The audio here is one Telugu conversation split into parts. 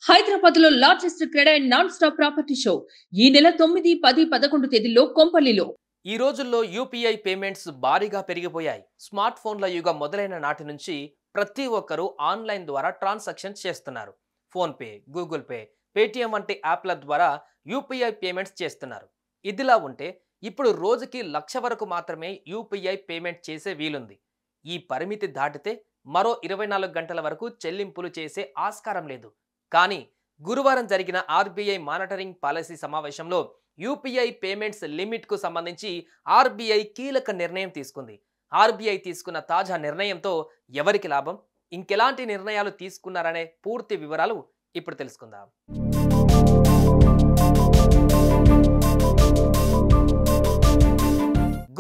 హైదరాబాద్ లో largest క్రెడా and non stop property show ఈ నెల 9, 10, 11 తేదీల్లో కొంపల్లిలో. ఈ రోజుల్లో యూపీఐ పేమెంట్స్ భారీగా పెరిగిపోయాయి. స్మార్ట్ ఫోన్ల యుగం మొదలైన నాటి నుంచి ప్రతి ఒక్కరూ ఆన్లైన్ ద్వారా ట్రాన్సాక్షన్స్ చేస్తున్నారు. ఫోన్పే, గూగుల్ పే, పేటిఎం వంటి యాప్ల ద్వారా యూపీఐ పేమెంట్స్ చేస్తున్నారు. ఇదిలా ఉంటే ఇప్పుడు రోజుకి 1,00,000 వరకు మాత్రమే యూపీఐ పేమెంట్ చేసే వీలుంది. ఈ పరిమితి దాటితే మరో 24 గంటల వరకు చెల్లింపులు చేసే ఆస్కారం లేదు. కానీ గురువారం జరిగిన ఆర్బీఐ మానిటరింగ్ పాలసీ సమావేశంలో యూపీఐ పేమెంట్స్ లిమిట్కు సంబంధించి ఆర్బీఐ కీలక నిర్ణయం తీసుకుంది. ఆర్బీఐ తీసుకున్న తాజా నిర్ణయంతో ఎవరికి లాభం, ఇంకెలాంటి నిర్ణయాలు తీసుకున్నారనే పూర్తి వివరాలు ఇప్పుడు తెలుసుకుందాం.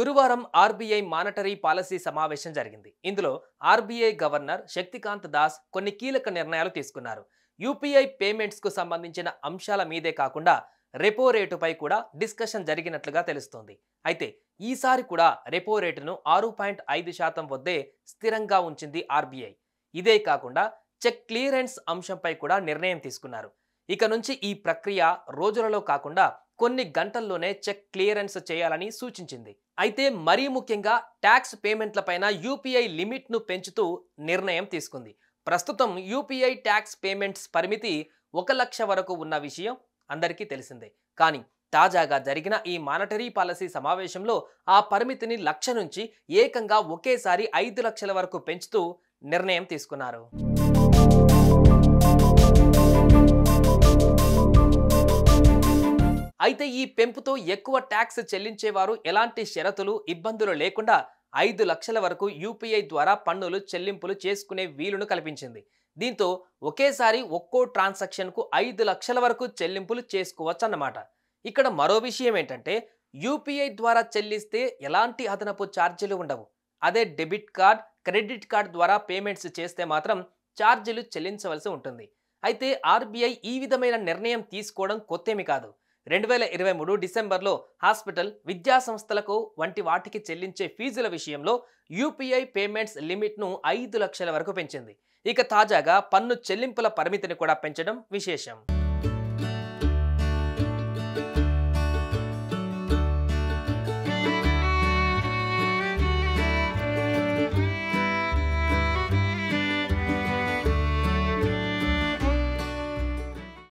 గురువారం ఆర్బీఐ మానిటరీ పాలసీ సమావేశం జరిగింది. ఇందులో ఆర్బీఐ గవర్నర్ శక్తికాంత్ దాస్ కొన్ని కీలక నిర్ణయాలు తీసుకున్నారు. యూపీఐ పేమెంట్స్ కు సంబంధించిన అంశాల మీదే కాకుండా రెపో రేటుపై కూడా డిస్కషన్ జరిగినట్లుగా తెలుస్తోంది. అయితే ఈసారి కూడా రెపో రేటును 6.5% వద్దే స్థిరంగా ఉంచింది ఆర్బీఐ. ఇదే కాకుండా చెక్ క్లియరెన్స్ అంశంపై కూడా నిర్ణయం తీసుకున్నారు. ఇక నుంచి ఈ ప్రక్రియ రోజులలో కాకుండా కొన్ని గంటల్లోనే చెక్ క్లియరెన్స్ చేయాలని సూచించింది. అయితే మరీ ముఖ్యంగా ట్యాక్స్ పేమెంట్లపైన యూపీఐ లిమిట్ను పెంచుతూ నిర్ణయం తీసుకుంది. ప్రస్తుతం యూపీఐ ట్యాక్స్ పేమెంట్స్ పరిమితి 1,00,000 వరకు ఉన్న విషయం అందరికీ తెలిసిందే. కానీ తాజాగా జరిగిన ఈ మానిటరీ పాలసీ సమావేశంలో ఆ పరిమితిని 1,00,000 నుంచి ఏకంగా ఒకేసారి 5,00,000 వరకు పెంచుతూ నిర్ణయం తీసుకున్నారు. అయితే ఈ పెంపుతో ఎక్కువ ట్యాక్స్ చెల్లించేవారు ఎలాంటి షరతులు, ఇబ్బందులు లేకుండా 5,00,000 వరకు యూపీఐ ద్వారా పన్నులు చెల్లింపులు చేసుకునే వీలును కల్పించింది. దీంతో ఒకేసారి ఒక్కో ట్రాన్సాక్షన్కు 5,00,000 వరకు చెల్లింపులు చేసుకోవచ్చు అన్నమాట. ఇక్కడ మరో విషయం ఏంటంటే యూపీఐ ద్వారా చెల్లిస్తే ఎలాంటి అదనపు ఛార్జీలు ఉండవు. అదే డెబిట్ కార్డ్, క్రెడిట్ కార్డ్ ద్వారా పేమెంట్స్ చేస్తే మాత్రం ఛార్జీలు చెల్లించవలసి ఉంటుంది. అయితే ఆర్బీఐ ఈ విధమైన నిర్ణయం తీసుకోవడం కొత్తేమి కాదు. 2023 డిసెంబర్లో హాస్పిటల్, విద్యా సంస్థలకు వంటి వాటికి చెల్లించే ఫీజుల విషయంలో యూపీఐ పేమెంట్స్ లిమిట్ను 5,00,000 వరకు పెంచింది. ఇక తాజాగా పన్ను చెల్లింపుల పరిమితిని కూడా పెంచడం విశేషం.